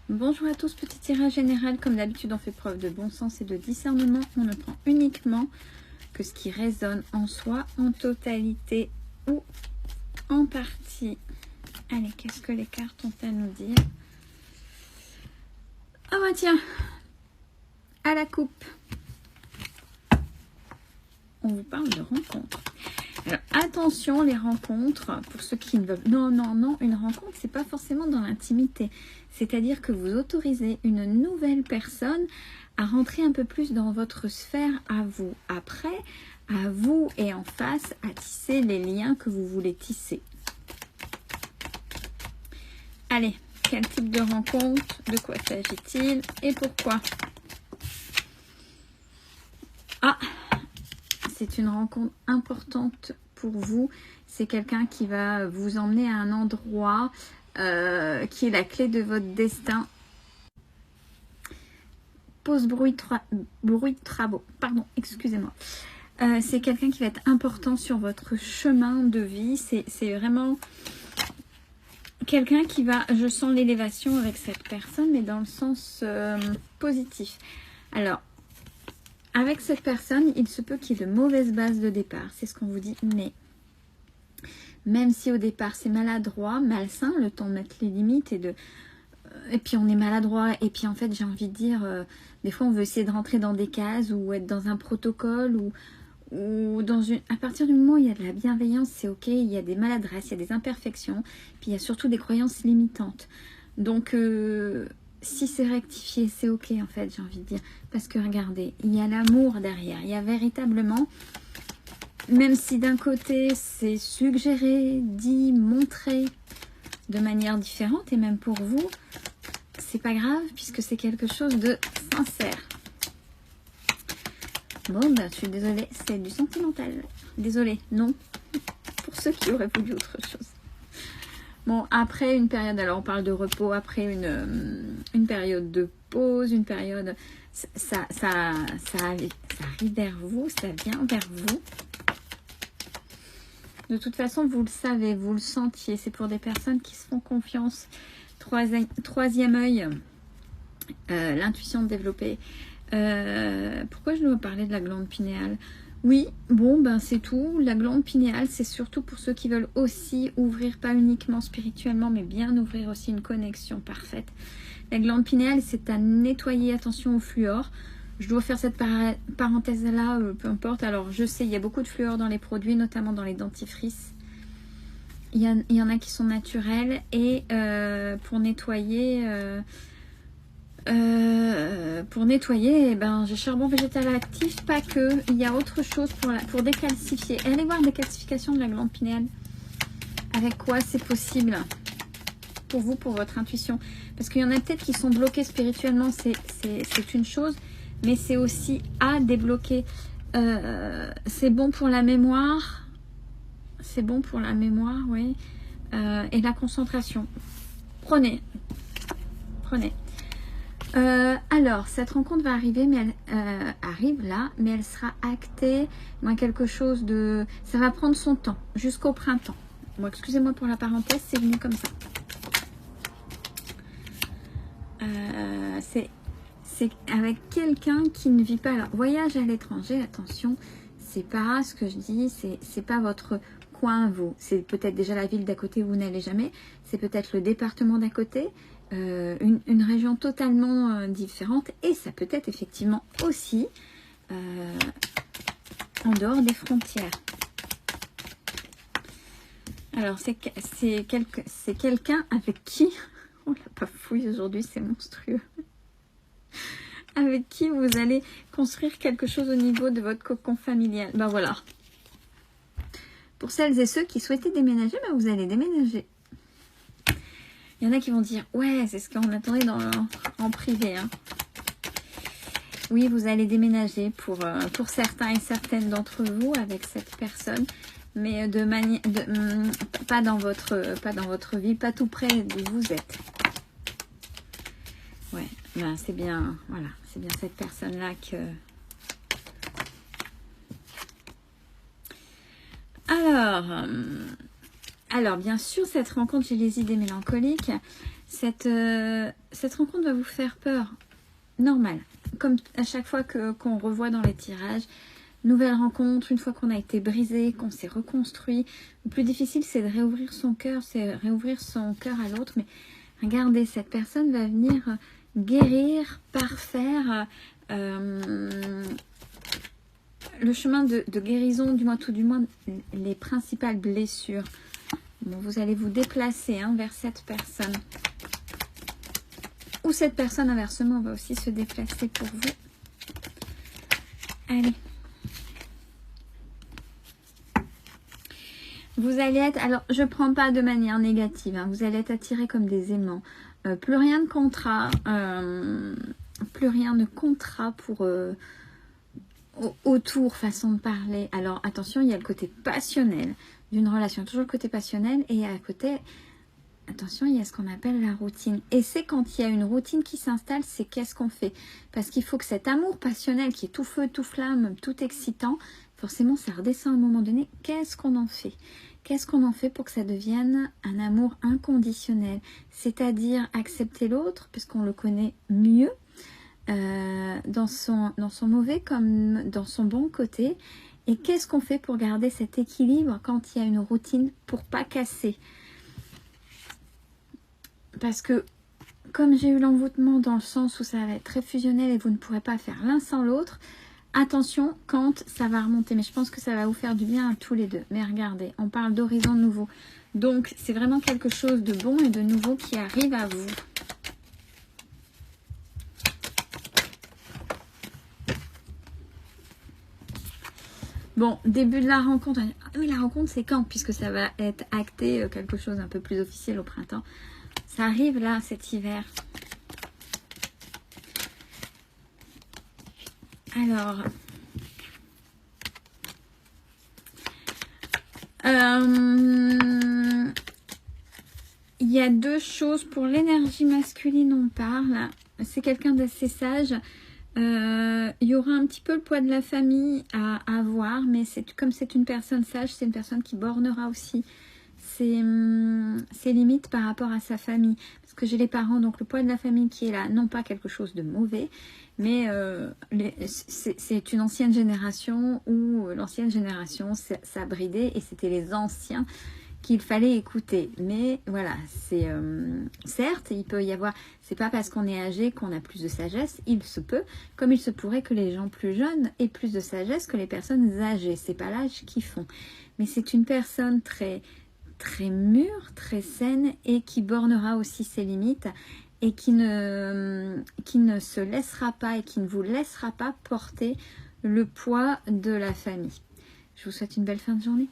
Bonjour à tous, petit tirage général. Comme d'habitude, on fait preuve de bon sens et de discernement. On ne prend uniquement que ce qui résonne en soi, en totalité ou en partie. Allez, qu'est-ce que les cartes ont à nous dire? Ah bah tiens, à la coupe. On vous parle de rencontres. Alors attention, les rencontres, pour ceux qui ne veulent... Non, une rencontre, c'est pas forcément dans l'intimité. C'est-à-dire que vous autorisez une nouvelle personne à rentrer un peu plus dans votre sphère à vous. Après, à vous et en face, à tisser les liens que vous voulez tisser. Allez, quel type de rencontre? De quoi s'agit-il? Et pourquoi? Ah, c'est une rencontre importante pour vous. C'est quelqu'un qui va vous emmener à un endroit qui est la clé de votre destin. Pause bruit de travaux. Pardon, excusez-moi. C'est quelqu'un qui va être important sur votre chemin de vie. C'est vraiment quelqu'un qui va... Je sens l'élévation avec cette personne, mais dans le sens positif. Alors, avec cette personne, il se peut qu'il y ait de mauvaises bases de départ. C'est ce qu'on vous dit. Mais même si au départ c'est maladroit, malsain, le temps de mettre les limites et puis on est maladroit. Et puis en fait, j'ai envie de dire, des fois on veut essayer de rentrer dans des cases ou être dans un protocole ou dans une... À partir du moment où il y a de la bienveillance, c'est ok. Il y a des maladresses, il y a des imperfections. Puis il y a surtout des croyances limitantes. Donc... si c'est rectifié, c'est ok en fait, j'ai envie de dire. Parce que regardez, il y a l'amour derrière. Il y a véritablement, même si d'un côté c'est suggéré, dit, montré de manière différente, et même pour vous, c'est pas grave puisque c'est quelque chose de sincère. Bon, ben je suis désolée, c'est du sentimental. Désolée, non. Pour ceux qui auraient voulu autre chose. Bon, après une période, alors on parle de repos, après une période de pause, une période, ça arrive vers vous, ça vient vers vous. De toute façon, vous le savez, vous le sentiez, c'est pour des personnes qui se font confiance. Troisième œil, l'intuition développée. Pourquoi je dois parler de la glande pinéale ? Oui, bon, ben c'est tout. La glande pinéale, c'est surtout pour ceux qui veulent aussi ouvrir, pas uniquement spirituellement, mais bien ouvrir aussi une connexion parfaite. La glande pinéale, c'est à nettoyer, attention au fluor. Je dois faire cette parenthèse-là, peu importe. Alors, je sais, il y a beaucoup de fluor dans les produits, notamment dans les dentifrices. Il y en a qui sont naturels. Et pour nettoyer... eh ben, j'ai charbon végétal actif, pas que. Il y a autre chose pour décalcifier. Allez voir décalcification de la glande pinéale. Avec quoi c'est possible pour vous, pour votre intuition? Parce qu'il y en a peut-être qui sont bloqués spirituellement, c'est une chose, mais c'est aussi à débloquer. C'est bon pour la mémoire. C'est bon pour la mémoire, oui. Et la concentration. Prenez. Alors, cette rencontre va arriver, mais elle arrive là, mais elle sera actée. Moi, quelque chose de... Ça va prendre son temps, jusqu'au printemps. Bon, excusez-moi pour la parenthèse, c'est venu comme ça. C'est avec quelqu'un qui ne vit pas... Alors, voyage à l'étranger, attention, c'est pas ce que je dis, c'est pas votre coin, vous. C'est peut-être déjà la ville d'à côté où vous n'allez jamais. C'est peut-être le département d'à côté. Une région totalement différente, et ça peut être effectivement aussi en dehors des frontières. Alors c'est quelqu'un avec qui, oh la bafouille aujourd'hui, c'est monstrueux, avec qui vous allez construire quelque chose au niveau de votre cocon familial. Ben voilà. Pour celles et ceux qui souhaitaient déménager, ben vous allez déménager. Il y en a qui vont dire, ouais, c'est ce qu'on attendait en privé. Hein. Oui, vous allez déménager pour certains et certaines d'entre vous avec cette personne, mais pas dans votre ville, pas tout près d'où vous êtes. Ouais, ben c'est bien, voilà, c'est bien cette personne-là que... Alors, bien sûr, cette rencontre, j'ai les idées mélancoliques. cette rencontre va vous faire peur. Normal. Comme à chaque fois qu'on revoit dans les tirages, nouvelle rencontre, une fois qu'on a été brisé, qu'on s'est reconstruit. Le plus difficile, c'est de réouvrir son cœur, c'est réouvrir son cœur à l'autre. Mais regardez, cette personne va venir guérir, parfaire le chemin de guérison, du moins tout du moins les principales blessures. Bon, vous allez vous déplacer vers cette personne. Ou cette personne, inversement, va aussi se déplacer pour vous. Allez. Vous allez être, alors je ne prends pas de manière négative, vous allez être attiré comme des aimants. Plus rien de contrat, pour autour, façon de parler. Alors attention, il y a le côté passionnel d'une relation, toujours le côté passionnel, et à côté, attention, il y a ce qu'on appelle la routine. Et c'est quand il y a une routine qui s'installe, c'est qu'est-ce qu'on fait? Parce qu'il faut que cet amour passionnel qui est tout feu, tout flamme, tout excitant, forcément, ça redescend à un moment donné. Qu'est-ce qu'on en fait? Qu'est-ce qu'on en fait pour que ça devienne un amour inconditionnel? C'est-à-dire accepter l'autre, puisqu'on le connaît mieux, dans son mauvais comme dans son bon côté. Et qu'est-ce qu'on fait pour garder cet équilibre quand il y a une routine pour pas casser? Parce que, comme j'ai eu l'envoûtement dans le sens où ça va être très fusionnel et vous ne pourrez pas faire l'un sans l'autre, attention quand ça va remonter, mais je pense que ça va vous faire du bien à tous les deux. Mais regardez, on parle d'horizon nouveau. Donc, c'est vraiment quelque chose de bon et de nouveau qui arrive à vous. Bon, début de la rencontre. Ah oui, la rencontre, c'est quand? Puisque ça va être acté, quelque chose un peu plus officiel au printemps. Ça arrive là, cet hiver. Alors, il y a deux choses. Pour l'énergie masculine, on parle. C'est quelqu'un d'assez sage. Il y aura un petit peu le poids de la famille à voir, mais comme c'est une personne sage, c'est une personne qui bornera aussi ses limites par rapport à sa famille. Parce que j'ai les parents, donc le poids de la famille qui est là, non pas quelque chose de mauvais, mais c'est une ancienne génération où l'ancienne génération, ça bridait et c'était les anciens qu'il fallait écouter. Mais voilà, c'est certes, il peut y avoir, c'est pas parce qu'on est âgé qu'on a plus de sagesse, il se peut, comme il se pourrait que les gens plus jeunes aient plus de sagesse que les personnes âgées. C'est pas l'âge qu'ils font. Mais c'est une personne très mûre, très saine et qui bornera aussi ses limites et qui ne se laissera pas et qui ne vous laissera pas porter le poids de la famille. Je vous souhaite une belle fin de journée.